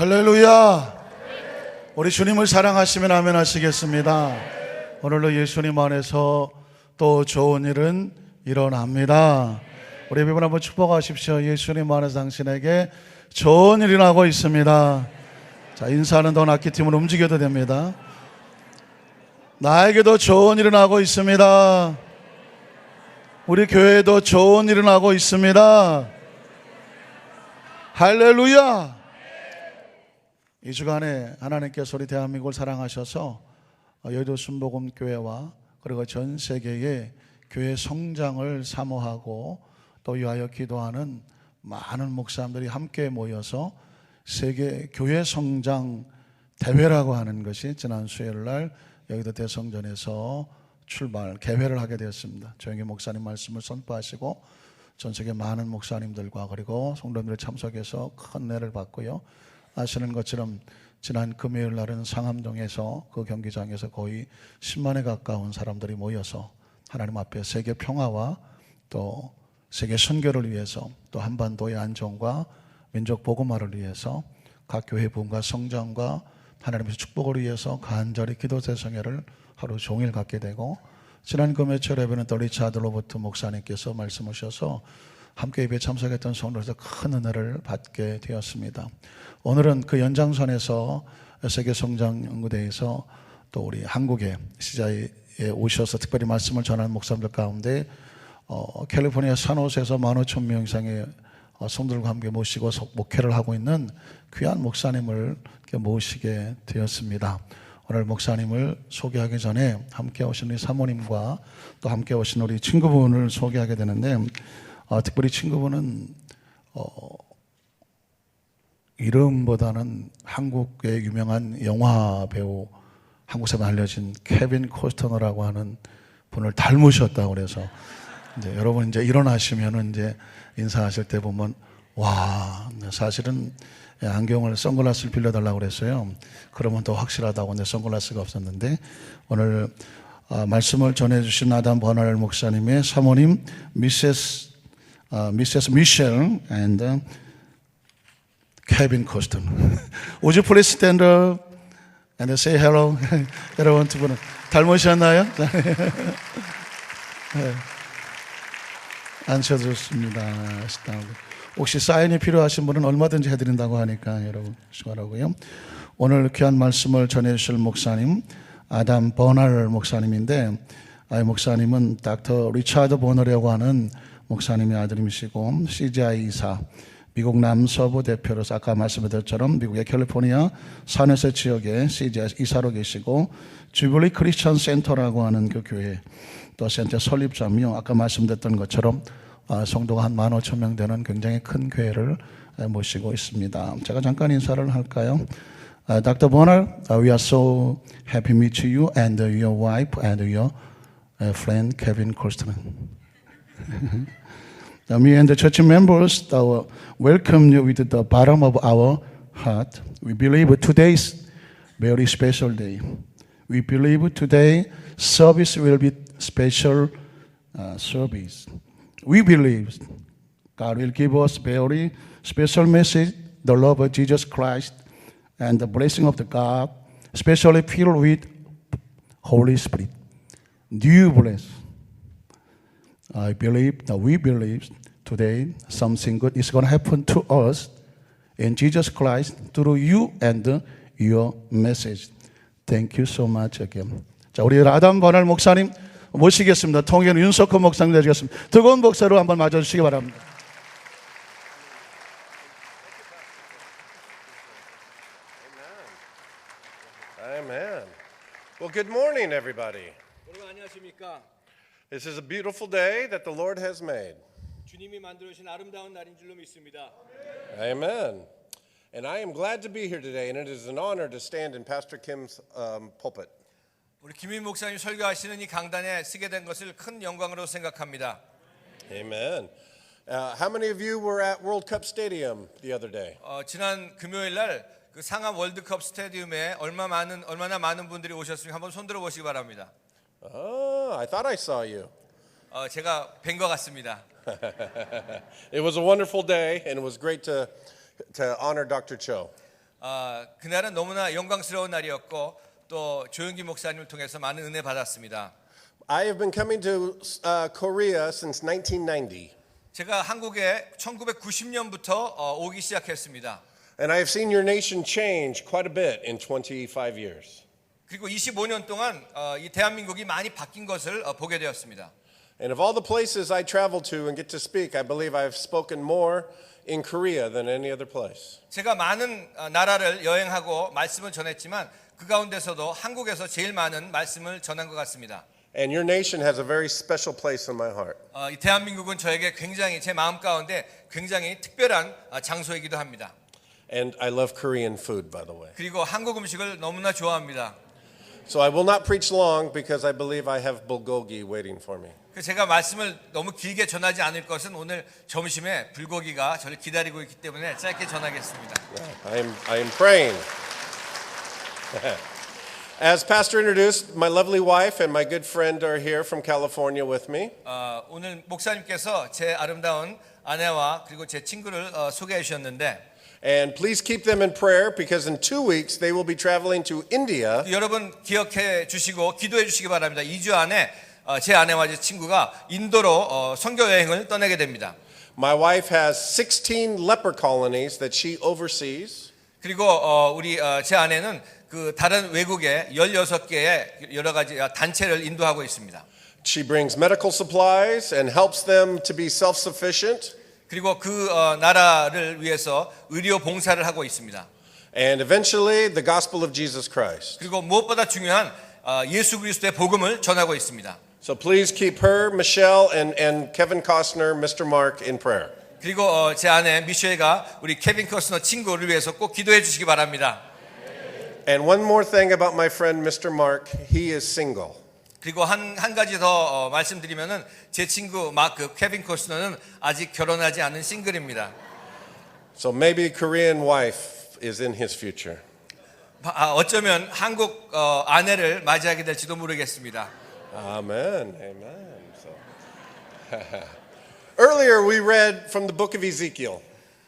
할렐루야. 우리 주님을 사랑하시면 아멘 하시겠습니다. 오늘도 예수님 안에서 또 좋은 일은 일어납니다. 우리 여러분 한번 축복하십시오. 예수님 안에서 당신에게 좋은 일이 나고 있습니다. 자, 인사하는 동안 악기팀을 움직여도 됩니다. 나에게도 좋은 일이 나고 있습니다. 우리 교회에도 좋은 일이 나고 있습니다. 할렐루야. 이 주간에 하나님께서 우리 대한민국을 사랑하셔서 여의도 순복음교회와 그리고 전 세계의 교회 성장을 사모하고 또 위하여 기도하는 많은 목사님들이 함께 모여서 세계 교회 성장 대회라고 하는 것이 지난 수요일날 여의도 대성전에서 출발 개회를 하게 되었습니다. 조영기 목사님 말씀을 선포하시고 전 세계 많은 목사님들과 그리고 성도님들이 참석해서 큰 은혜를 받고요. 아시는 것처럼 지난 금요일 날은 상암동에서 그 경기장에서 거의 10만에 가까운 사람들이 모여서 하나님 앞에 세계 평화와 또 세계 선교를 위해서 또 한반도의 안정과 민족 복음화를 위해서 각 교회 부흥과 성장과 하나님의 축복을 위해서 간절히 기도 대성회를 하루 종일 갖게 되고 지난 금요일 예배는 또 리차드 로버트 목사님께서 말씀하셔서 함께 예배에 참석했던 성도들에서 큰 은혜를 받게 되었습니다. 오늘은 그 연장선에서 세계 성장 연구대에서 또 우리 한국의 시자에 오셔서 특별히 말씀을 전하는 목사님들 가운데 캘리포니아 산호세에서 15,000명 이상의 성도들과 함께 모시고 목회를 하고 있는 귀한 목사님을 모시게 되었습니다. 오늘 목사님을 소개하기 전에 함께 오신 우리 사모님과 또 함께 오신 우리 친구분을 소개하게 되는데 특별히 친구분은 이름보다는 한국의 유명한 영화 배우, 한국에서 알려진 케빈 코스터너라고 하는 분을 닮으셨다고 그래서 이제 여러분 이제 일어나시면은 이제 인사하실 때 보면 와, 사실은 안경을 선글라스를 빌려달라고 그랬어요. 그러면 더 확실하다고. 근데 선글라스가 없었는데 오늘 말씀을 전해주신 아담 버널 목사님의 사모님 미세스 미셸 and Kevin Costner. Would you please stand up and say hello? 여러분 두 분은 닮으셨나요? 네. 앉혀도 좋습니다. 혹시 사인이 필요하신 분은 얼마든지 해드린다고 하니까 여러분 수고하라고요. 오늘 귀한 말씀을 전해주실 목사님 아담 버널 목사님인데 목사님은 닥터 리차드 버널이라고 하는 목사님의 아들이시고 CGI 이사 미국 남서부 대표로서 아까 말씀드린 것처럼 미국의 캘리포니아 산호세 지역에 CGI 이사로 계시고 주빌리 크리스천 센터라고 하는 그 교회 또 센터 설립자며 아까 말씀드렸던 것처럼 성도가 한 15,000명 되는 굉장히 큰 교회를 모시고 있습니다. 제가 잠깐 인사를 할까요? Dr. Bonner, we are so happy to meet you and your wife and your friend Kevin Costner. Me and the church members welcome you with the bottom of our heart. We believe today is very special day. We believe today service will be special service. We believe God will give us very special message, the love of Jesus Christ and the blessing of the God, especially filled with Holy Spirit. Do you bless? I believe that we believe today something good is going to happen to us in Jesus Christ through you and your message. Thank you so much again. 자, 우리 아담 버널 목사님 모시겠습니다. 통일은 윤석호 목사님 되시겠습니다. 뜨거운 목사로 한번 맞아주시기 바랍니다. Amen. Well, good morning, everybody. 여러분 안녕하십니까? This is a beautiful day that the Lord has made. 주님이 만들어 주신 아름다운 날인 줄로 믿습니다. Amen. And I am glad to be here today, and it is an honor to stand in Pastor Kim's pulpit. 우리 김인 목사님 설교하시는 이 강단에 쓰게 된 것을 큰 영광으로 생각합니다. Amen. How many of you were at World Cup Stadium the other day? 지난 금요일 날 그 상암 월드컵 스타디움에 얼마나 많은 분들이 오셨으면 한번 손들어 보시기 바랍니다. I thought I saw you. 제가 뵌 것 같습니다. It was a wonderful day, and it was great to honor Dr. Cho. 그날은 너무나 영광스러운 날이었고 또 조용기 목사님을 통해서 많은 은혜 받았습니다. I have been coming to Korea since 1990, 제가 한국에 1990년부터 오기 시작했습니다. and I have seen your nation change quite a bit in 25 years. 그리고 25년 동안 이 대한민국이 많이 바뀐 것을 보게 되었습니다. And of all the places I travel to and get to speak, I believe I've spoken more in Korea than any other place. 제가 많은 나라를 여행하고 말씀을 전했지만 그 가운데서도 한국에서 제일 많은 말씀을 전한 것 같습니다. And your nation has a very special place in my heart. 이 대한민국은 저에게 굉장히 제 마음 가운데 굉장히 특별한 장소이기도 합니다. And I love Korean food, by the way. 그리고 한국 음식을 너무나 좋아합니다. So I will not preach long because I believe I have bulgogi waiting for me. 제가 말씀을 너무 길게 전하지 않을 것은 오늘 점심에 불고기가 저를 기다리고 있기 때문에 짧게 전하겠습니다. I am praying. As Pastor introduced, my lovely wife and my good friend are here from California with me. 오늘 목사님께서 제 아름다운 아내와 그리고 제 친구를 소개해 주셨는데 And please keep them in prayer because in 2 weeks they will be traveling to India. 여러분 기억해 주시고 기도해 주시기 바랍니다. 2주 안에 제 아내와 제 친구가 인도로 선교 여행을 떠나게 됩니다. My wife has 16 leper colonies that she oversees. 그리고 우리 제 아내는 그 다른 외국에 16개의 여러 가지 단체를 인도하고 있습니다. She brings medical supplies and helps them to be self-sufficient. 그리고 그 나라를 위해서 의료 봉사를 하고 있습니다. And eventually the gospel of Jesus Christ. 그리고 무엇보다 중요한 예수 그리스도의 복음을 전하고 있습니다. So please keep her, Michelle, and Kevin Costner, Mr. Mark in prayer. 그리고 제 아내 미셸가 우리 케빈 커스너 친구를 위해서 꼭 기도해 주시기 바랍니다. And one more thing about my friend Mr. Mark, he is single. 그리고 한 가지 더 말씀드리면은 제 친구 마크 케빈 커스너는 아직 결혼하지 않은 싱글입니다. So maybe Korean wife is in his future. 어쩌면 한국 아내를 맞이하게 될지도 모르겠습니다. Amen. Amen. So. Earlier we read from the book of Ezekiel.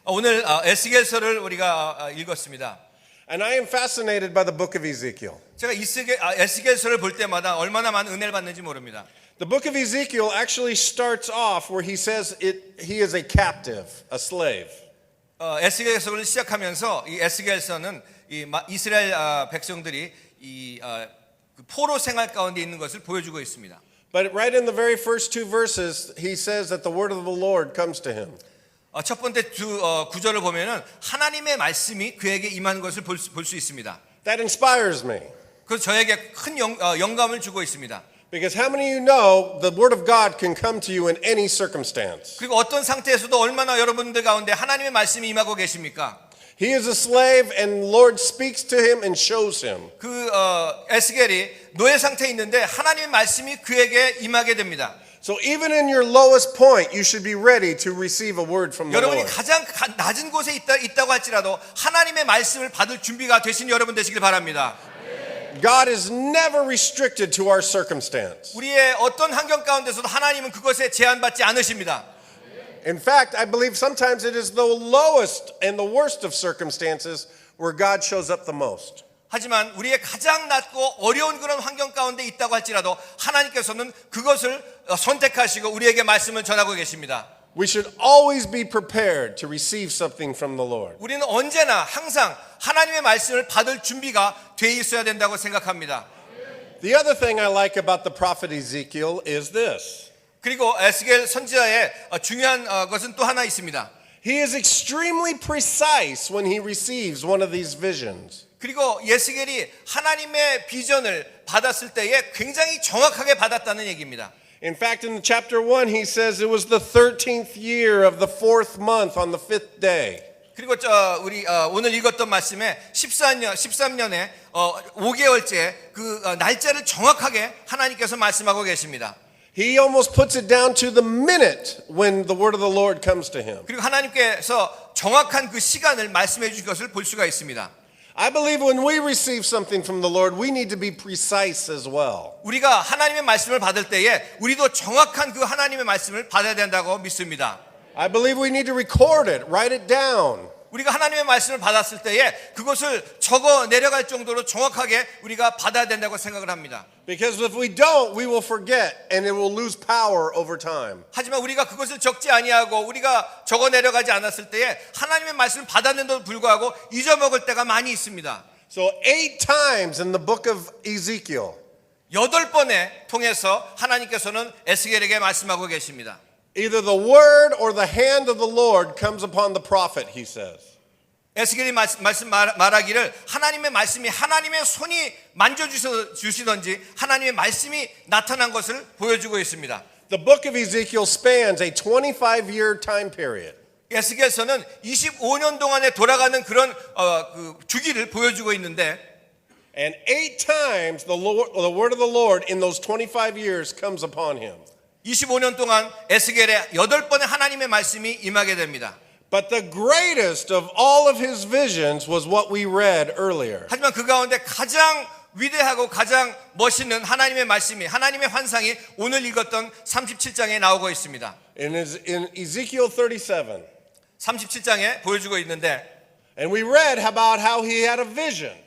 오늘 에스겔서를 우리가 읽었습니다. And I am fascinated by the book of Ezekiel. 제가 에스겔서를 볼 때마다 얼마나 많은 은혜를 받는지 모릅니다. The book of Ezekiel actually starts off where he says he is a captive, a slave. 에스겔서를 시작하면서 이 에스겔서는 이스라엘 백성들이 이 포로 생활 가운데 있는 것을 보여주고 있습니다. But right in the very first 2 verses, he says that the word of the Lord comes to him. 첫 번째 두 구절을 보면은 하나님의 말씀이 그에게 임한 것을 볼 수 있습니다. That inspires me. 그래서 저에게 큰 영감을 주고 있습니다. Because how many of you know the word of God can come to you in any circumstance? 그리고 어떤 상태에서도 얼마나 여러분들 가운데 하나님의 말씀이 임하고 계십니까? He is a slave and the Lord speaks to him and shows him. 그 에스겔이 노예 상태에 있는데 하나님의 말씀이 그에게 임하게 됩니다. So even in your lowest point, you should be ready to receive a word from the 여러분이 Lord. 가장 낮은 곳에 있다고 할지라도 하나님의 말씀을 받을 준비가 되신 여러분 되시길 바랍니다. God is never restricted to our circumstance. 우리의 어떤 환경 가운데서도 하나님은 그것에 제한받지 않으십니다. In fact, I believe sometimes it is the lowest and the worst of circumstances where God shows up the most. 하지만 우리의 가장 낮고 어려운 그런 환경 가운데 있다고 할지라도 하나님께서는 그것을 선택하시고 우리에게 말씀을 전하고 계십니다. We should always be prepared to receive something from the Lord. 우리는 언제나 항상 하나님의 말씀을 받을 준비가 돼 있어야 된다고 생각합니다. The other thing I like about the prophet Ezekiel is this. 그리고 에스겔 선지자의 중요한 것은 또 하나 있습니다. He is extremely precise when he receives one of these visions. 그리고 에스겔이 하나님의 비전을 받았을 때에 굉장히 정확하게 받았다는 얘기입니다. In fact, in chapter 1, he says it was the 13th year of the 4th month on the 5th day. 그리고 우리 오늘 읽었던 말씀에 13년에 5개월째 그 날짜를 정확하게 하나님께서 말씀하고 계십니다. He almost puts it down to the minute when the word of the Lord comes to him. 그리고 하나님께서 정확한 그 시간을 말씀해 주신 것을 볼 수가 있습니다. I believe when we receive something from the Lord, we need to be precise as well. 우리가 하나님의 말씀을 받을 때에 우리도 정확한 그 하나님의 말씀을 받아야 된다고 믿습니다. I believe we need to record it, write it down. 우리가 하나님의 말씀을 받았을 때에 그것을 적어 내려갈 정도로 정확하게 우리가 받아야 된다고 생각을 합니다. Because if we don't, we will forget and it will lose power over time. 하지만 우리가 그것을 적지 아니하고 우리가 적어 내려가지 않았을 때에 하나님의 말씀을 받았는데도 불구하고 잊어먹을 때가 많이 있습니다. So 8 times in the book of Ezekiel, 8번에 통해서 하나님께서는 에스겔에게 말씀하고 계십니다. either the word or the hand of the Lord comes upon the prophet, he says. 에스겔이 말하기를 하나님의 말씀이 하나님의 손이 만져주시던지 하나님의 말씀이 나타난 것을 보여주고 있습니다. The book of Ezekiel spans a 25-year time period. 에스겔서는 25년 동안에 돌아가는 그런 그 주기를 보여주고 있는데 And 8 times the word of the Lord in those 25 years comes upon him. 25년 동안 에스겔에 8번의 하나님의 말씀이 임하게 됩니다. But the greatest of all of his visions was what we read earlier. 하지만 그 가운데 가장 위대하고 가장 멋있는 하나님의 말씀이 하나님의 환상이 오늘 읽었던 37장에 나오고 있습니다. In Ezekiel 37. 37장에 보여주고 있는데 And we read about how he had a vision.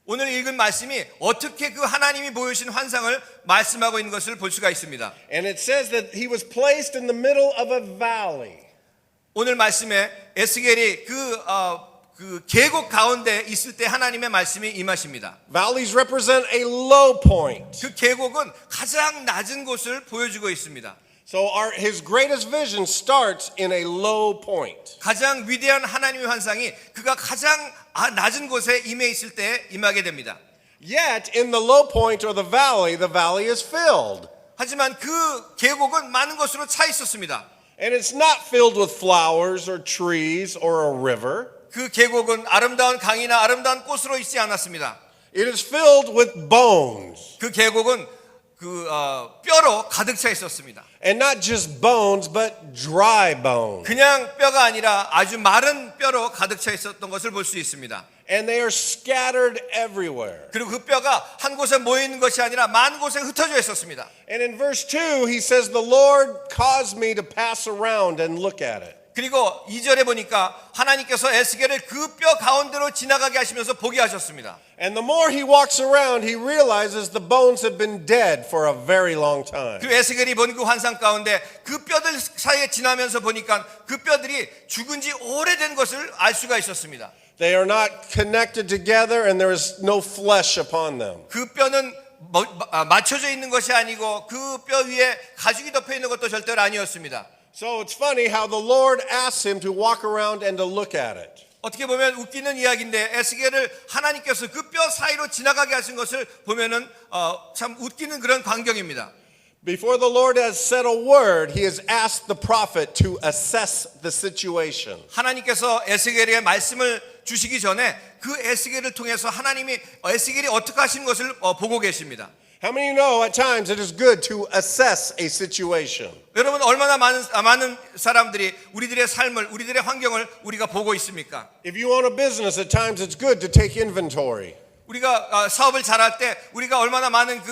오늘 읽은 말씀이 어떻게 그 하나님이 보여주신 환상을 말씀하고 있는 것을 볼 수가 있습니다. And it says that he was placed in the middle of a valley. 오늘 말씀에 에스겔이 그 계곡 가운데 있을 때 하나님의 말씀이 임하십니다. Valleys represent a low point. 그 계곡은 가장 낮은 곳을 보여주고 있습니다. So his greatest vision starts in a low point. 가장 위대한 하나님의 환상이 그가 가장 낮은 곳에 임해 있을 때 임하게 됩니다. Yet in the low point or the valley is filled. 하지만 그 계곡은 많은 것으로 차 있었습니다. And it's not filled with flowers or trees or a river. 그 계곡은 아름다운 강이나 아름다운 꽃으로 있지 않았습니다. It is filled with bones. 그 계곡은 뼈로 가득 차 있었습니다. And not just bones, but dry bones. 그냥 뼈가 아니라 아주 마른 뼈로 가득 차 있었던 것을 볼 수 있습니다. And they are scattered everywhere. 그리고 그 뼈가 한 곳에 모여 있는 것이 아니라 많은 곳에 흩어져 있었습니다. And in verse 2, he says, the Lord caused me to pass around and look at it. 그리고 2절에 보니까 하나님께서 에스겔을 그 뼈 가운데로 지나가게 하시면서 보게 하셨습니다. And the more he walks around, he realizes the bones have been dead for a very long time. 그 에스겔이 본 그 환상 가운데 그 뼈들 사이에 지나면서 보니까 그 뼈들이 죽은 지 오래된 것을 알 수가 있었습니다. They are not connected together and there is no flesh upon them. 그 뼈는 맞춰져 있는 것이 아니고 그 뼈 위에 가죽이 덮여 있는 것도 절대로 아니었습니다. So it's funny how the Lord asks him to walk around and to look at it. 어떻게 보면 웃기는 이야기인데 에스겔을 하나님께서 그 뼈 사이로 지나가게 하신 것을 보면은 참 웃기는 그런 광경입니다. Before the Lord has said a word, he has asked the prophet to assess the situation. 하나님께서 에스겔에게 말씀을 주시기 전에 그 에스겔을 통해서 하나님이 에스겔이 어떻게 하시는 것을 보고 계십니다. How many know at times it is good to assess a situation? 여러분 얼마나 많은 사람들이 우리들의 삶을 우리들의 환경을 우리가 보고 있습니까? If you own a business, at times it's good to take inventory. 우리가 사업을 잘할 때 우리가 얼마나 많은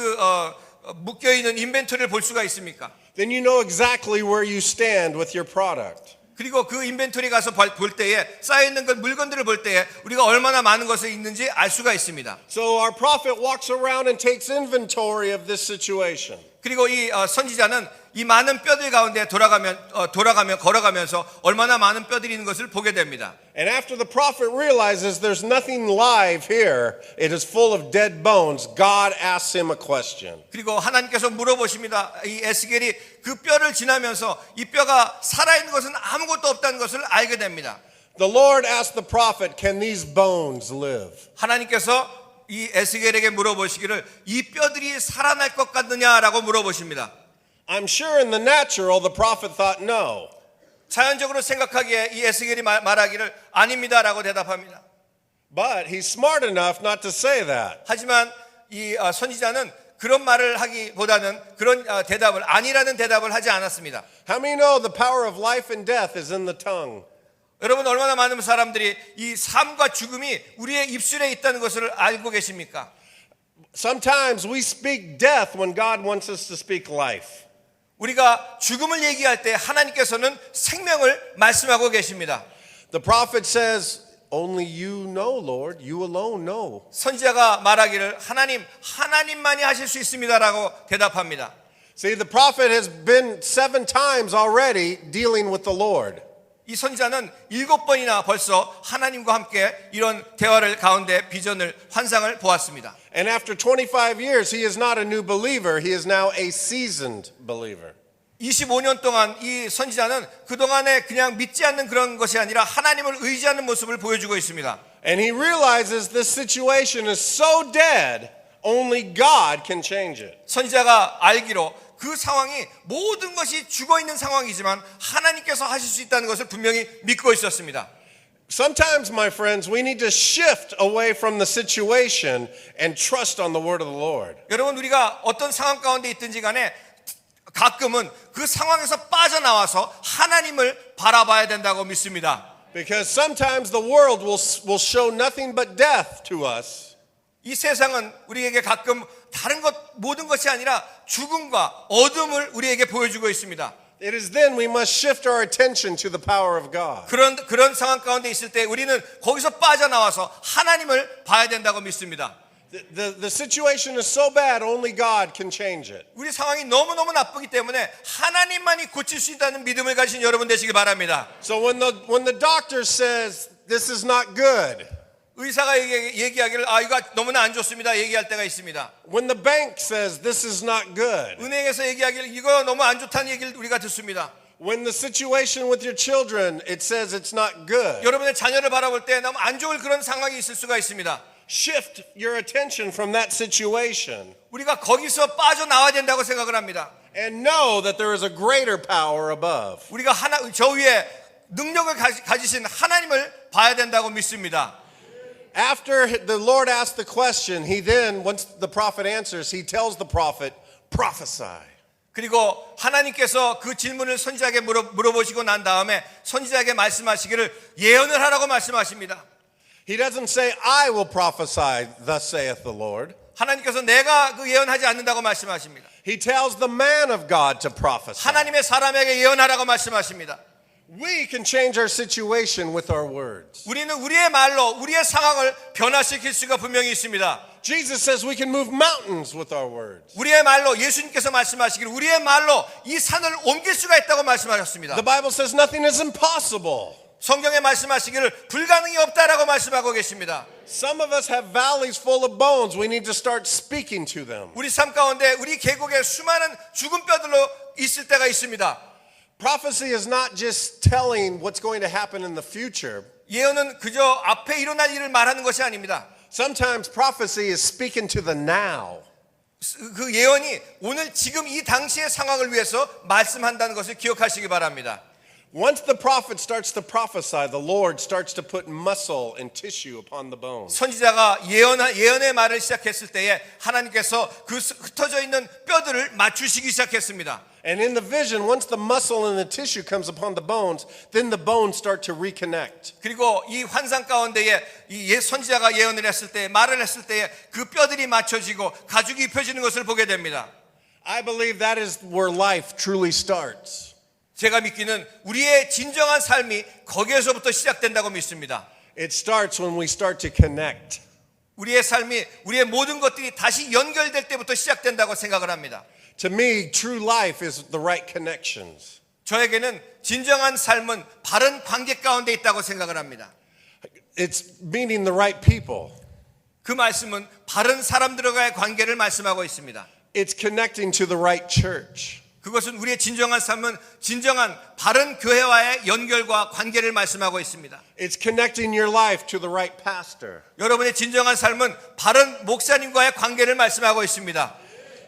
묶여 있는 인벤토리를 볼 수가 있습니까? Then you know exactly where you stand with your product. 그리고 그 인벤토리 가서 볼 때에 쌓여 있는 물건들을 볼 때에 우리가 얼마나 많은 것이 있는지 알 수가 있습니다. So our prophet walks around and takes inventory of this situation. 그리고 이 선지자는 이 많은 뼈들 가운데 걸어가면서 얼마나 많은 뼈들이 있는 것을 보게 됩니다. And after the prophet realizes there's nothing live here, it is full of dead bones, God asks him a question. 그리고 하나님께서 물어보십니다. 이 에스겔이 그 뼈를 지나면서 이 뼈가 살아있는 것은 아무것도 없다는 것을 알게 됩니다. The Lord asked the prophet, can these bones live? 하나님께서 이 에스겔에게 물어보시기를 이 뼈들이 살아날 것 같느냐라고 물어보십니다. I'm sure in the natural the prophet thought no. 자연적으로 생각하기에 이 에스겔이 말하기를 아닙니다라고 대답합니다. But he's smart enough not to say that. 하지만 이 선지자는 그런 말을 하기보다는 그런 대답을 아니라는 대답을 하지 않았습니다. How many know the power of life and death is in the tongue? 여러분 얼마나 많은 사람들이 이 삶과 죽음이 우리의 입술에 있다는 것을 알고 계십니까? Sometimes we speak death when God wants us to speak life. 우리가 죽음을 얘기할 때 하나님께서는 생명을 말씀하고 계십니다. The prophet says, only you know, Lord. You alone know. 선지자가 말하기를 하나님만이 하실 수 있습니다라고 대답합니다. See, the prophet has been 7 times already dealing with the Lord. 이 선지자는 7번이나 벌써 하나님과 함께 이런 대화를 가운데 비전을 환상을 보았습니다. And after 25 years, he is not a new believer. He is now a seasoned believer. 25년 동안 이 선지자는 그동안에 그냥 믿지 않는 그런 것이 아니라 하나님을 의지하는 모습을 보여주고 있습니다. And he realizes this situation is so dead, only God can change it. 선지자가 알기로 그 상황이 모든 것이 죽어 있는 상황이지만 하나님께서 하실 수 있다는 것을 분명히 믿고 있었습니다. Sometimes, my friends, we need to shift away from the situation and trust on the word of the Lord. 여러분 우리가 어떤 상황 가운데 있든지 간에 가끔은 그 상황에서 빠져나와서 하나님을 바라봐야 된다고 믿습니다. Because sometimes the world will show nothing but death to us. 이 세상은 우리에게 가끔 다른 것 모든 것이 아니라 죽음과 어둠을 우리에게 보여주고 있습니다. It is then we must shift our attention to the power of God. 그런 상황 가운데 있을 때 우리는 거기서 빠져나와서 하나님을 봐야 된다고 믿습니다. The situation is so bad, only God can change it. 우리 상황이 너무너무 나쁘기 때문에 하나님만이 고칠 수 있다는 믿음을 가진 여러분 되시기 바랍니다. So when the doctor says this is not good, 의사가 얘기하기를 이거 너무나 안 좋습니다 얘기할 때가 있습니다. when the bank says this is not good, 은행에서 얘기하기를 이거 너무 안 좋다는 얘기를 우리가 듣습니다. when the situation with your children, it says it's not good. 여러분의 자녀를 바라볼 때 너무 안 좋을 그런 상황이 있을 수가 있습니다. Shift your attention from that situation 우리가 거기서 빠져나와야 된다고 생각을 합니다. and know that there is a greater power above. 우리가 저 위에 능력을 가지신 하나님을 봐야 된다고 믿습니다. After the Lord asked the question, he then, once the prophet answers, he tells the prophet, prophesy. 그리고 하나님께서 그 질문을 선지자에게 물어보시고 난 다음에 선지자에게 말씀하시기를 예언을 하라고 말씀하십니다. He doesn't say, I will prophesy, thus saith the Lord. 하나님께서 내가 그 예언하지 않는다고 말씀하십니다. He tells the man of God to prophesy. 하나님의 사람에게 예언하라고 말씀하십니다. We can change our situation with our words. 우리는 우리의 말로 우리의 상황을 변화시킬 수가 분명히 있습니다. Jesus says we can move mountains with our words. 우리의 말로 예수님께서 말씀하시기를 우리의 말로 이 산을 옮길 수가 있다고 말씀하셨습니다. The Bible says nothing is impossible. 성경에 말씀하시기를 불가능이 없다라고 말씀하고 계십니다. Some of us have valleys full of bones. We need to start speaking to them. 우리 삶 가운데 우리 계곡에 수많은 죽은 뼈들로 있을 때가 있습니다. Prophecy is not just telling what's going to happen in the future. 예언은 그저 앞에 일어날 일을 말하는 것이 아닙니다. Sometimes prophecy is speaking to the now. 그 예언이 오늘 지금 이 당시의 상황을 위해서 말씀한다는 것을 기억하시기 바랍니다. Once the prophet starts to prophesy, the Lord starts to put muscle and tissue upon the bones. 선지자가 예언의 말을 시작했을 때에 하나님께서 그 흩어져 있는 뼈들을 맞추시기 시작했습니다. And in the vision, once the muscle and the tissue comes upon the bones, then the bones start to reconnect. 그리고 이 환상 가운데에 이 선지자가 예언을 했을 때 말을 했을 때에 그 뼈들이 맞춰지고 가죽이 입혀지는 것을 보게 됩니다. I believe that is where life truly starts. 제가 믿기는 우리의 진정한 삶이 거기에서부터 시작된다고 믿습니다. It starts when we start to connect. 우리의 삶이 우리의 모든 것들이 다시 연결될 때부터 시작된다고 생각을 합니다. To me, true life is the right connections. 저에게는 진정한 삶은 바른 관계 가운데 있다고 생각을 합니다. It's meeting the right people. 그 말씀은 바른 사람들과의 관계를 말씀하고 있습니다. It's connecting to the right church. 그것은 우리의 진정한 삶은 진정한 바른 교회와의 연결과 관계를 말씀하고 있습니다. It's connecting your life to the right pastor. 여러분의 진정한 삶은 바른 목사님과의 관계를 말씀하고 있습니다.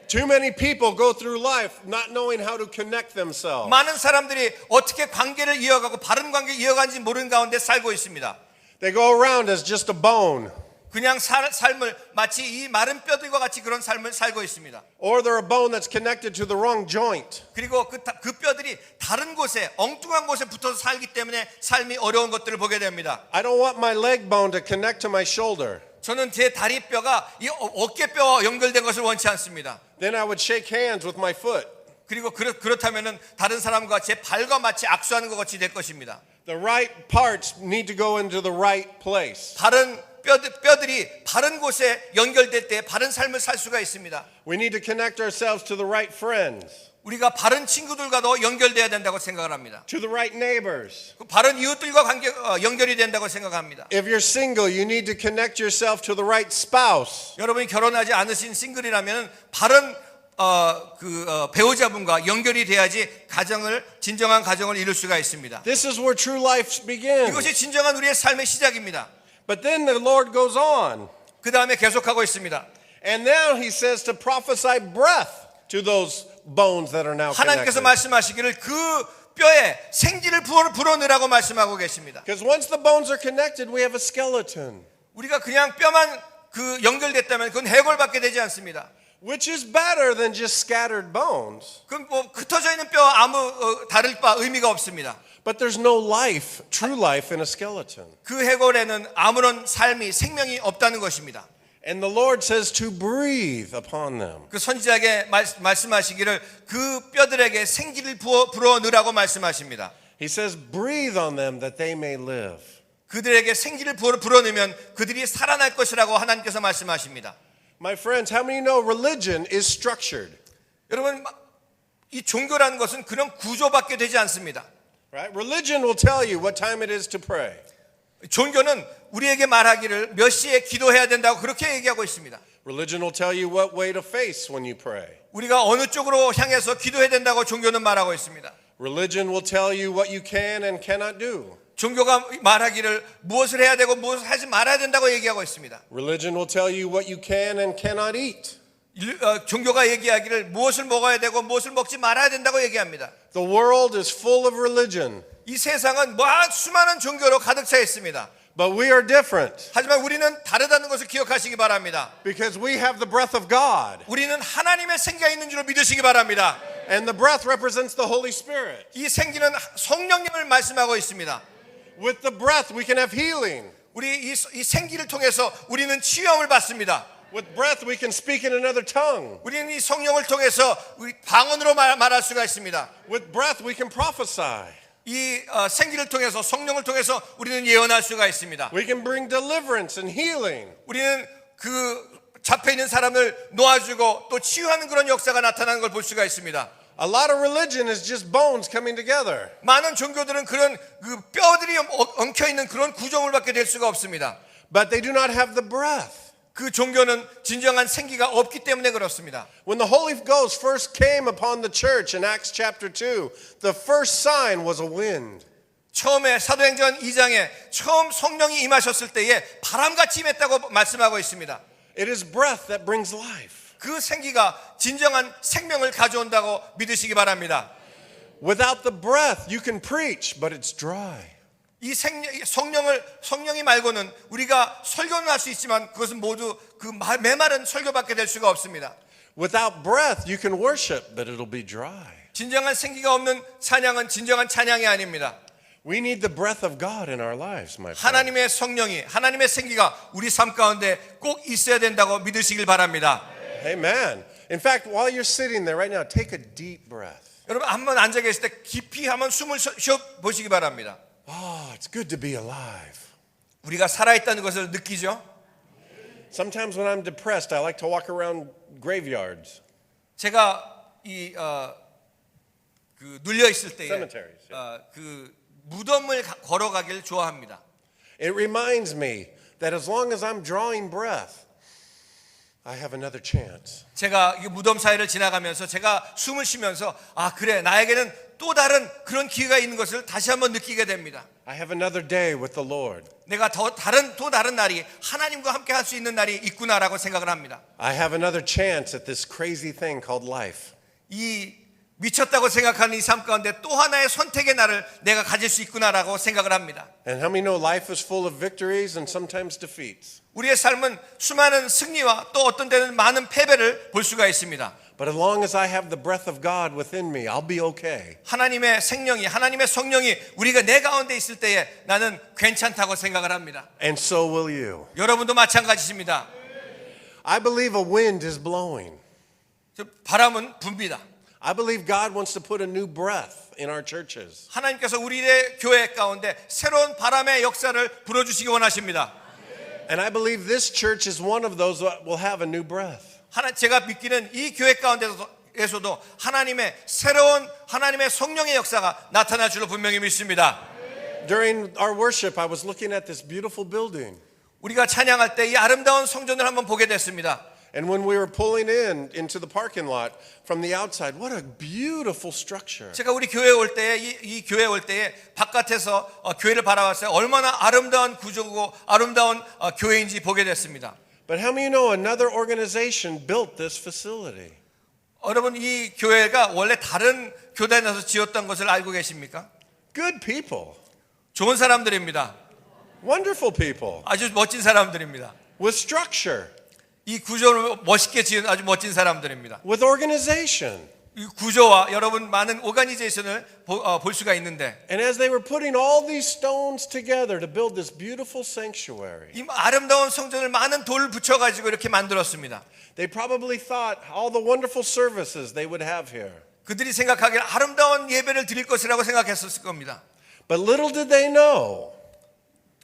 Too many people go through life not knowing how to connect themselves. 많은 사람들이 어떻게 관계를 이어가고 바른 관계를 이어가는지 모르는 가운데 살고 있습니다. They go around as just a bone. 그냥 삶을 마치 이 마른 뼈들과 같이 그런 삶을 살고 있습니다. Or they're a bone that's connected to the wrong joint. 그리고 그 뼈들이 다른 곳에 엉뚱한 곳에 붙어서 살기 때문에 삶이 어려운 것들을 보게 됩니다. I don't want my leg bone to connect to my shoulder. 저는 제 다리 뼈가 이 어깨뼈와 연결된 것을 원치 않습니다. Then I would shake hands with my foot. 그리고 그렇다면은 다른 사람과 제 발과 마치 악수하는 것 같이 될 것입니다. The right parts need to go into the right place. 바른 뼈들이 바른 곳에 연결될 때 바른 삶을 살 수가 있습니다. We need to connect ourselves to the right friends, 우리가 바른 친구들과도 연결돼야 된다고 생각을 합니다. to the right neighbors. 바른 이웃들과 연결이 된다고 생각합니다. If you're single, you need to connect yourself to the right spouse. 여러분이 결혼하지 않으신 싱글이라면 바른 배우자분과 연결이 돼야지 진정한 가정을 이룰 수가 있습니다. This is where true life begins. 이것이 진정한 우리의 삶의 시작입니다. But then the Lord goes on. 그 다음에 계속하고 있습니다. And now he says to prophesy breath to those bones that are now 하나님께서 connected. 말씀하시기를 그 뼈에 생기를 불어넣으라고 말씀하고 계십니다. Because once the bones are connected, we have a skeleton. 우리가 그냥 뼈만 연결됐다면 그건 해골밖에 되지 않습니다. Which is better than just scattered bones. 그럼 흩어져 있는 뼈 아무 다를 바 의미가 없습니다. But there's no life, true life in a skeleton. 그 해골에는 아무런 생명이 없다는 것입니다. And the Lord says to breathe upon them. 그 선지자에게 말씀하시기를 그 뼈들에게 생기를 불어 넣으라고 말씀하십니다. He says breathe on them that they may live. 그들에게 생기를 불어 넣으면 그들이 살아날 것이라고 하나님께서 말씀하십니다. My friends, how many know religion is structured? 여러분, 이 종교라는 것은 그런 구조밖에 되지 않습니다. Right? Religion will tell you what time it is to pray. 종교는 우리에게 말하기를 몇 시에 기도해야 된다고 그렇게 얘기하고 있습니다. Religion will tell you what way to face when you pray. 우리가 어느 쪽으로 향해서 기도해야 된다고 종교는 말하고 있습니다. Religion will tell you what you can and cannot do. 종교가 말하기를 무엇을 해야 되고 무엇을 하지 말아야 된다고 얘기하고 있습니다. Religion will tell you what you can and cannot eat. 종교가 얘기하기를 무엇을 먹어야 되고 무엇을 먹지 말아야 된다고 얘기합니다. The world is full of religion, 이 세상은 수많은 종교로 가득 차 있습니다. but we are different 하지만 우리는 다르다는 것을 기억하시기 바랍니다. because we have the breath of God, 우리는 하나님의 생기가 있는 줄을 믿으시기 바랍니다. and the breath represents the Holy Spirit. 이 생기는 성령님을 말씀하고 있습니다. With the breath, we can have healing. 우리 이 생기를 통해서 우리는 치유함을 받습니다. With breath, we can speak in another tongue. 우리는 이 성령을 통해서 우리 방언으로 말할 수가 있습니다. With breath, we can prophesy. 이 생기를 통해서 성령을 통해서 우리는 예언할 수가 있습니다. We can bring deliverance and healing. 우리는 잡혀 있는 사람을 놓아주고 또 치유하는 그런 역사가 나타나는 걸 볼 수가 있습니다. A lot of religion is just bones coming together. 많은 종교들은 그런 뼈들이 엉켜 있는 그런 구조물밖에 될 수가 없습니다. But they do not have the breath. 그 종교는 진정한 생기가 없기 때문에 그렇습니다. When the Holy Ghost first came upon the church in Acts chapter 2, the first sign was a wind. 처음에 사도행전 2장에 처음 성령이 임하셨을 때에 바람같이 임했다고 말씀하고 있습니다. It is breath that brings life. 그 생기가 진정한 생명을 가져온다고 믿으시기 바랍니다. Without the breath, you can preach, but it's dry. 이 성령이 말고는 우리가 설교는 할 수 있지만 그것은 모두 메마른 설교밖에 될 수가 없습니다. Without breath, you can worship, but it'll be dry. 진정한 생기가 없는 찬양은 진정한 찬양이 아닙니다. We need the breath of God in our lives, my friend. 하나님의 성령이, 하나님의 생기가 우리 삶 가운데 꼭 있어야 된다고 믿으시길 바랍니다. Amen. In fact, while you're sitting there right now, take a deep breath. 여러분 한번 앉아 계실 때 깊이 한번 숨을 쉬어 보시기 바랍니다. Oh, it's good to be alive. 우리가 살아있다는 것을 느끼죠. Sometimes when I'm depressed, I like to walk around graveyards. 제가 눌려 있을 때에 Cemeteries, 무덤을 걸어가길 좋아합니다. It reminds me that as long as I'm drawing breath, I have another chance. 제가 이 무덤 사이를 지나가면서 제가 숨을 쉬면서 그래 나에게는 또 다른 그런 기회가 있는 것을 다시 한번 느끼게 됩니다. I have another day with the Lord. 내가 또 다른 날이 하나님과 함께 할 수 있는 날이 있구나라고 생각을 합니다. I have another chance at this crazy thing called life. 이 미쳤다고 생각하는 이 삶 가운데 또 하나의 선택의 날을 내가 가질 수 있구나라고 생각을 합니다. And how many know life is full of victories and sometimes defeats? 우리의 삶은 수많은 승리와 또 어떤 때는 많은 패배를 볼 수가 있습니다. But as long as I have the breath of God within me, I'll be okay. 하나님의 성령이 우리가 내 가운데 있을 때에 나는 괜찮다고 생각을 합니다. And so will you. 여러분도 마찬가지십니다. I believe a wind is blowing. 바람은 붑니다. I believe God wants to put a new breath in our churches. 하나님께서 우리의 교회 가운데 새로운 바람의 역사를 불어주시기 원하십니다. And I believe this church is one of those that will have a new breath. 제가 믿기는 이 교회 가운데에서도 하나님의 새로운 하나님의 성령의 역사가 나타날 줄로 분명히 믿습니다. During our worship, I was looking at this beautiful building. 우리가 찬양할 때 이 아름다운 성전을 한번 보게 됐습니다. And when we were pulling into the parking lot from the outside, what a beautiful structure. 제가 우리 교회에 올 때에 이 교회에 올 때에 바깥에서 교회를 바라봤어요. 얼마나 아름다운 구조고 아름다운 교회인지 보게 됐습니다. But how many know another organization built this facility? 여러분 이 교회가 원래 다른 교단에서 지었던 것을 알고 계십니까? Good people, 좋은 사람들입니다. wonderful people, 아주 멋진 사람들입니다. with structure, 이 구조를 멋있게 지은 아주 멋진 사람들입니다. with organization. 이 구조와 여러분 많은 오가니제이션을 볼 수가 있는데 And as they were putting all these stones together to build this beautiful sanctuary, 이 아름다운 성전을 많은 돌을 붙여가지고 이렇게 만들었습니다. they probably thought all the wonderful services they would have here. 그들이 생각하기에 아름다운 예배를 드릴 것이라고 생각했었을 겁니다. But little did they know,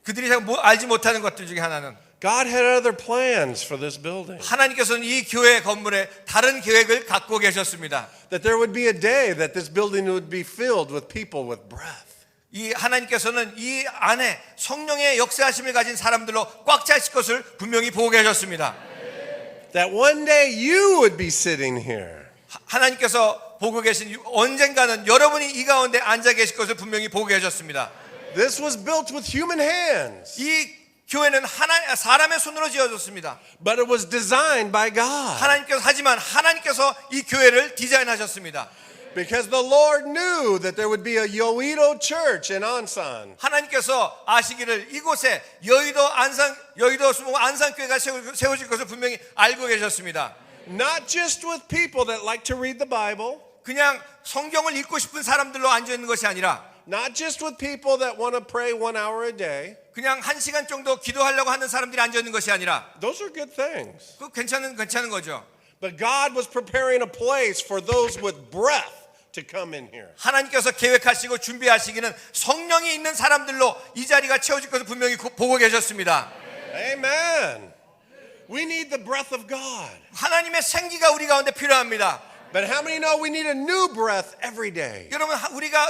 그들이 알지 못하는 것들 중에 하나는 God had other plans for this building. 하나님께서는 이 교회 건물에 다른 계획을 갖고 계셨습니다. That there would be a day that this building would be filled with people with breath. 이 하나님께서는 이 안에 성령의 역사하심을 가진 사람들로 꽉 차실 것을 분명히 보고 계셨습니다. That one day you would be sitting here. 하나님께서 보고 계신 언젠가는 여러분이 이 가운데 앉아 계실 것을 분명히 보고 계셨습니다. This was built with human hands, 이 교회는 사람의 손으로 지어졌습니다. but it was designed by God. 하지만 하나님께서 이 교회를 디자인하셨습니다. Because the Lord knew that there would be a Yoido church in Ansan. 하나님께서 아시기를 이곳에 여의도 수목 안산교회가 세워질 것을 분명히 알고 계셨습니다. Not just with people that like to read the Bible, 그냥 성경을 읽고 싶은 사람들로 앉아 있는 것이 아니라 not just with people that want to pray 1 hour a day. 그냥 1시간 정도 기도하려고 하는 사람들이 앉아 있는 것이 아니라 Those are good things. 그 괜찮은 거죠. But God was preparing a place for those with breath to come in here. 하나님께서 계획하시고 준비하시기는 성령이 있는 사람들로 이 자리가 채워질 것을 분명히 보고 계셨습니다. Amen. We need the breath of God. 하나님의 생기가 우리 가운데 필요합니다. But how many know we need a new breath every day? 여러분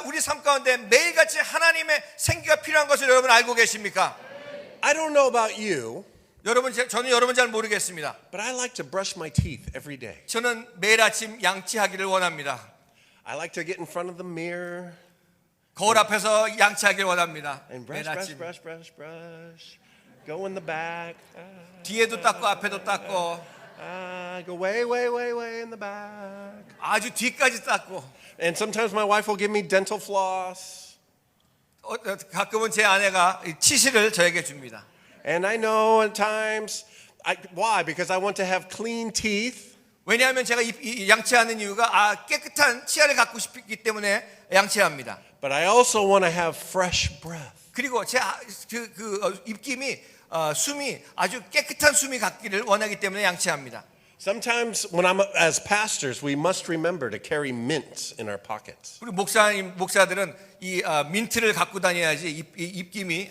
우리 삶 가운데 매일같이 하나님의 생기가 필요한 것을 여러분 알고 계십니까? I don't know about you, 저는 여러분 잘 모르겠습니다. but I like to brush my teeth every day. 저는 매일 아침 양치하기를 원합니다. I like to get in front of the mirror 거울 앞에서 양치하기를 원합니다. and 매일 brush, 아침 brush, brush, brush, brush. Go in the back. 뒤에도 닦고 앞에도 닦고 Go way, way, way, way in the back. 아주 뒤까지 닦고 And sometimes my wife will give me dental floss. 가끔은 제 아내가 치실을 저에게 줍니다. And I know at times, why? Because I want to have clean teeth. 왜냐하면 제가 양치하는 이유가 깨끗한 치아를 갖고 싶기 때문에 양치합니다. But I also want to have fresh breath. 그리고 제 입김이 숨이 아주 깨끗한 숨이 갖기를 원하기 때문에 양치합니다. Sometimes when as pastors, we must remember to carry mints in our pockets. 우리 목사들은 이 민트를 갖고 다녀야지 입김이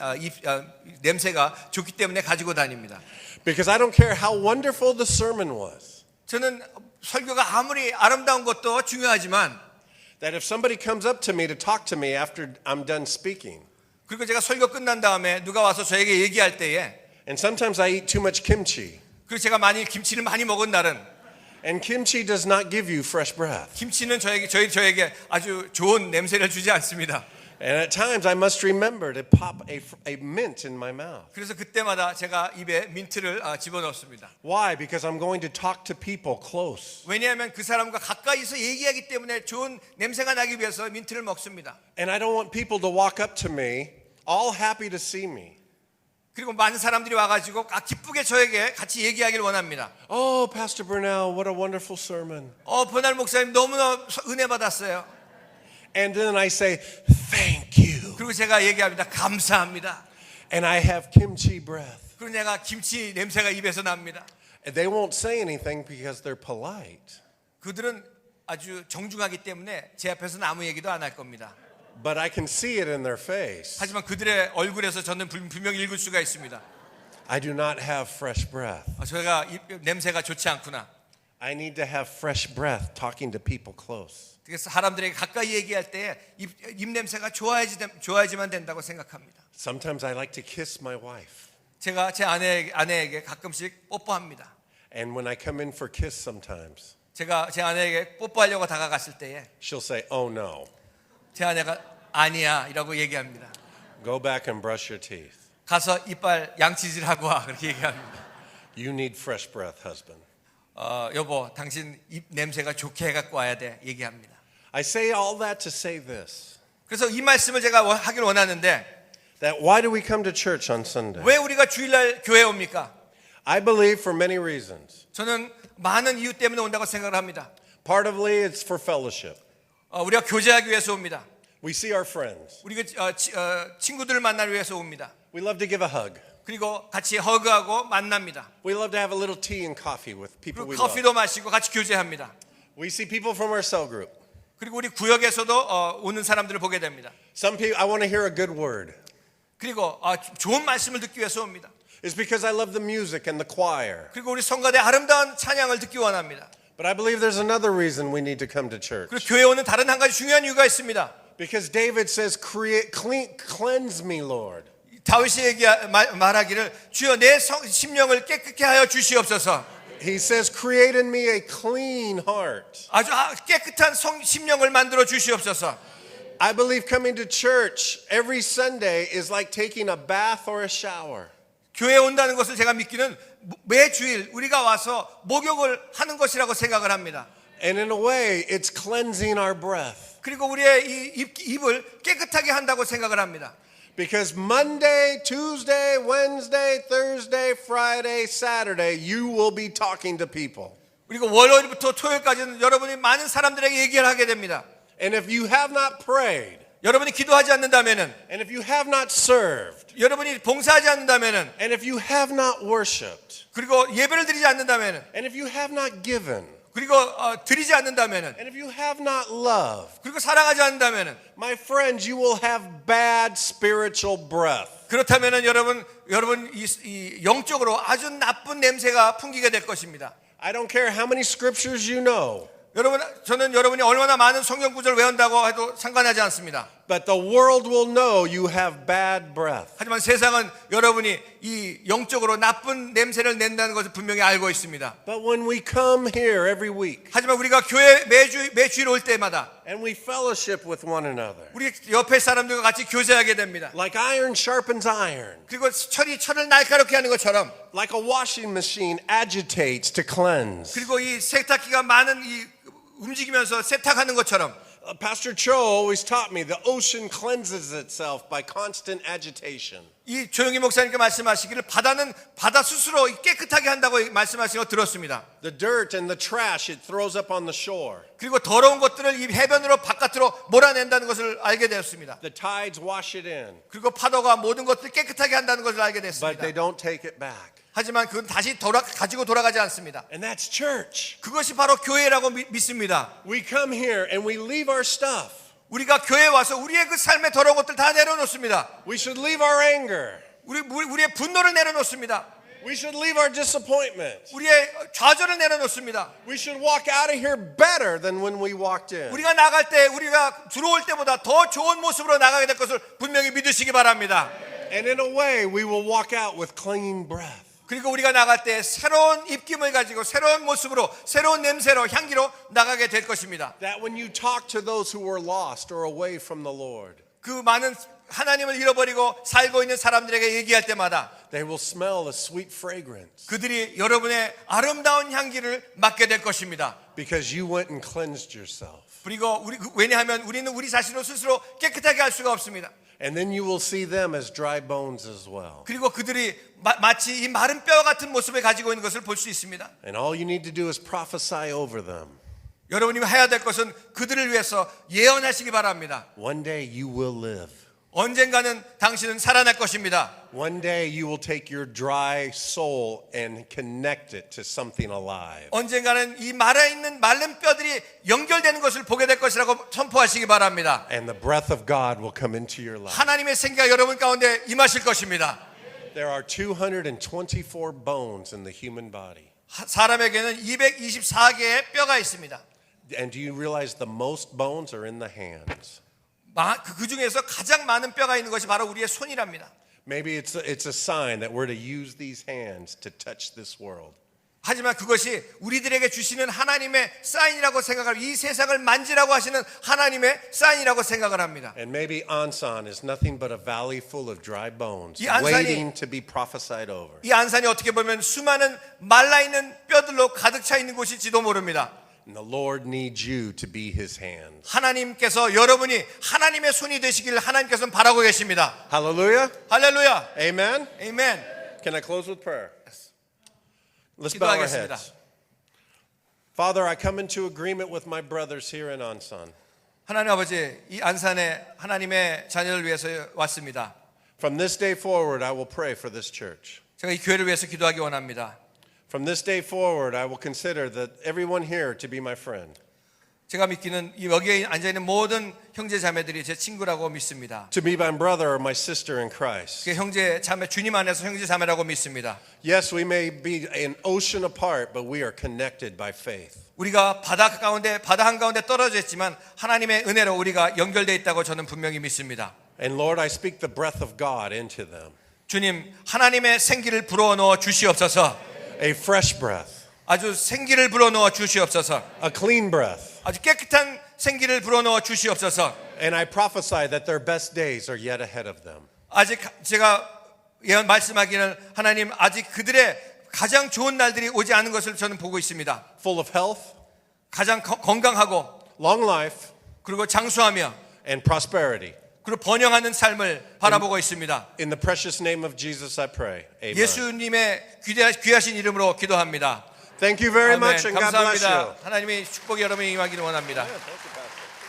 냄새가 좋기 때문에 가지고 다닙니다. Because I don't care how wonderful the sermon was. 저는 설교가 아무리 아름다운 것도 중요하지만 That if somebody comes up to me to talk to me after I'm done speaking, 그리고 제가 설교 끝난 다음에 누가 와서 저에게 얘기할 때에 and sometimes I eat too much kimchi, 그리고 제가 김치를 많이 먹은 날은 and kimchi does not give you fresh breath. 김치는 저에게 아주 좋은 냄새를 주지 않습니다. And at times I must remember to pop a mint in my mouth. 그래서 그때마다 제가 입에 민트를 집어넣습니다. Why? Because I'm going to talk to people close. 왜냐하면 그 사람과 가까이서 얘기하기 때문에 좋은 냄새가 나기 위해서 민트를 먹습니다. And I don't want people to walk up to me all happy to see me. 그리고 많은 사람들이 와가지고 기쁘게 저에게 같이 얘기하기를 원합니다. Oh, Pastor Burnell, what a wonderful sermon. 버날 목사님 너무나 은혜 받았어요. And then I say, thank you. 그리고 제가 얘기합니다. 감사합니다. And I have kimchi breath. 그리고 내가 김치 냄새가 입에서 납니다. And they won't say anything because they're polite. 그들은 아주 정중하기 때문에 제 앞에서는 아무 얘기도 안 할 겁니다. But I can see it in their face. 하지만 그들의 얼굴에서 저는 분명히 읽을 수가 있습니다. I do not have fresh breath. 저희가 냄새가 좋지 않구나. I need to have fresh breath talking to people close. 그래서 사람들에게 가까이 얘기할 때 입 냄새가 좋아야지만 된다고 생각합니다. Sometimes I like to kiss my wife. 제가 제 아내에게 가끔씩 뽀뽀합니다. And when I come in for kiss sometimes, 제가 제 아내에게 뽀뽀하려고 다가갔을 때에 she'll say, "Oh no. 제 아내가 아니야 이라고 얘기합니다. Go back and brush your teeth. 가서 이빨 양치질하고 와 그렇게 얘기합니다. You need fresh breath, husband." 여보 당신 입 냄새가 좋게 해갖고 와야 돼 얘기합니다. I say all that to say this. 그래서 이 말씀을 제가 하길 원하는데 That why do we come to church on Sunday? 왜 우리가 주일날 교회에 옵니까? I believe for many reasons. 저는 많은 이유 때문에 온다고 생각을 합니다. Partly it's for fellowship. 우리가 교제하기 위해서 옵니다. We see our friends. 우리가 친구들을 만나기 위해서 옵니다. We love to give a hug. 그리고 같이 허그하고 만납니다. We love to have a little tea and coffee with people 그리고 we love. 커피도 마시고 같이 교제합니다. We see people from our cell group. 그리고 우리 구역에서도 오는 사람들을 보게 됩니다. Some people, I want to hear a good word. 그리고 좋은 말씀을 듣기 위해서 옵니다. It's because I love the music and the choir. 그리고 우리 성가대 아름다운 찬양을 듣기 원합니다. But I believe there's another reason we need to come to church. 그리고 교회에 오는 다른 한 가지 중요한 이유가 있습니다. Because David says, cleanse me, Lord. 다윗이 말하기를 주여 내 심령을 깨끗게 하여 주시옵소서. He says, create in me a clean heart. 아주 깨끗한 심령을 만들어 주시옵소서. I believe coming to church every Sunday is like taking a bath or a shower. 교회에 온다는 것을 제가 믿기는 매 주일 우리가 와서 목욕을 하는 것이라고 생각을 합니다. And in a way, it's cleansing our breath. 그리고 우리의 이 입을 깨끗하게 한다고 생각을 합니다. Because Monday, Tuesday, Wednesday, Thursday, Friday, Saturday, you will be talking to people. 그리고 월요일부터 토요일까지는 여러분이 많은 사람들에게 얘기를 하게 됩니다. And if you have not prayed, 여러분이 기도하지 않는다면은, and if you have not served, 여러분이 봉사하지 않는다면은, and if you have not worshipped, 그리고 예배를 드리지 않는다면은, and if you have not given, 그리고 드리지 않는다면은, and if you have not loved, 그리고 사랑하지 않는다면은, my friends, you will have bad spiritual breath. 그렇다면은 여러분 이 영적으로 아주 나쁜 냄새가 풍기게 될 것입니다. I don't care how many scriptures you know, 저는 여러분이 얼마나 많은 성경 구절을 외운다고 해도 상관하지 않습니다. but the world will know you have bad breath. 하지만 세상은 여러분이 이 영적으로 나쁜 냄새를 낸다는 것을 분명히 알고 있습니다. But when we come here every week, 하지만 우리가 교회 매주일 올 때마다 and we fellowship with one another, 우리 옆에 사람들과 같이 교제하게 됩니다. like iron sharpens iron, 그리고 철을 날카롭게 하는 것처럼, like a washing machine agitates to cleanse. 그리고 이 세탁기가 많은 움직이면서 세탁하는 것처럼, Pastor Cho always taught me the ocean cleanses itself by constant agitation. 이 조영희 목사님께 말씀하시기를 바다는 바다 스스로 깨끗하게 한다고 말씀하시는 거 들었습니다. The dirt and the trash it throws up on the shore. 그리고 더러운 것들을 이 해변으로 바깥으로 몰아낸다는 것을 알게 되었습니다. The tides wash it in, 그리고 파도가 모든 것들을 깨끗하게 한다는 것을 알게 but 됐습니다. they don't take it back. 하지만 그건 다시 가지고 돌아가지 않습니다. And that's church. 그것이 바로 교회라고 믿습니다. We come here and we leave our stuff. 우리가 교회에 와서 우리의 그 삶의 더러운 것들 다 내려놓습니다. We should leave our anger. 우리의 분노를 내려놓습니다. We should leave our disappointment. 우리의 좌절을 내려놓습니다. We should walk out of here better than when we walked in. 우리가 나갈 때, 우리가 들어올 때보다 더 좋은 모습으로 나가게 될 것을 분명히 믿으시기 바랍니다. And in a way, we will walk out with clean breath. 그리고 우리가 나갈 때 새로운 입김을 가지고 새로운 모습으로, 새로운 냄새로, 향기로 나가게 될 것입니다. That when you talk to those who were lost or away from the Lord, 그 많은 하나님을 잃어버리고 살고 있는 사람들에게 얘기할 때마다 they will smell a sweet fragrance 그들이 여러분의 아름다운 향기를 맡게 될 것입니다. because you went and cleansed yourself. 그리고 왜냐하면 우리는 우리 자신을 스스로 깨끗하게 할 수가 없습니다. And then you will see them as dry bones as well. 그리고 그들이 마치 이 마른 뼈 같은 모습을 가지고 있는 것을 볼 수 있습니다. And all you need to do is prophesy over them. 여러분이 해야 될 것은 그들을 위해서 예언하시기 바랍니다. One day you will live. 언젠가는 당신은 살아날 것입니다. One day you will take your dry soul and connect it to something alive. 언젠가는 이 말아있는 마른 뼈들이 연결되는 것을 보게 될 것이라고 선포하시기 바랍니다. And the breath of God will come into your life. 하나님의 생기가 여러분 가운데 임하실 것입니다. There are 224 bones in the human body. 사람에게는 224개의 뼈가 있습니다. And do you realize the most bones are in the hands? 그 중에서 가장 많은 뼈가 있는 것이 바로 우리의 손이랍니다. Maybe it's a sign that we're to use these hands to touch this world. 하지만 그것이 우리들에게 주시는 하나님의 사인이라고 생각하고 이 세상을 만지라고 하시는 하나님의 사인이라고 생각을 합니다. And maybe Ansan is nothing but a valley full of dry bones 이 안산이- waiting to be prophesied over. 이 안산이 어떻게 보면 수많은 말라있는 뼈들로 가득 차 있는 곳일지도 모릅니다. And the Lord needs you to be his hands. 하나님께서 여러분이 하나님의 손이 되시기를 하나님께서는 바라고 계십니다. Hallelujah. 할렐루야. Amen. 아멘. Can I close with prayer? Let's bow our 기도하겠습니다. heads. Father, I come into agreement with my brothers here in Ansan. 하나님 아버지, 이 안산에 하나님의 자녀를 위해서 왔습니다. From this day forward, I will pray for this church. 제가 이 교회를 위해서 기도하기 원합니다. From this day forward, I will consider that everyone here to be my friend. 제가 믿기는 이 여기에 앉아있는 모든 형제 자매들이 제 친구라고 믿습니다. To be my brother or my sister in Christ. 그 형제 자매, 주님 안에서 형제 자매라고 믿습니다. Yes, we may be an ocean apart, but we are connected by faith. 우리가 바다 한가운데 떨어져 있지만 하나님의 은혜로 우리가 연결되어 있다고 저는 분명히 믿습니다. And Lord, I speak the breath of God into them. 주님, 하나님의 생기를 불어넣어 주시옵소서. A fresh breath, 아주 생기를 불어넣어 주시옵소서. a clean breath. 아주 깨끗한 생기를 불어넣어 주시옵소서. And I prophesy that their best days are yet ahead of them. 아직 제가 말씀하기는 하나님 아직 그들의 가장 좋은 날들이 오지 않은 것을 저는 보고 있습니다. Full of health, 가장 건강하고 long life, 그리고 장수하며 and prosperity. 그리고 번영하는 삶을 바라보고 있습니다. In the precious name of Jesus, I pray. Amen. 예수님의 귀하신 이름으로 기도합니다. Thank you very 아멘. much, and God bless you. 감사합니다. 하나님의 축복이 여러분에게 임하기를 원합니다. Thank you, Pastor.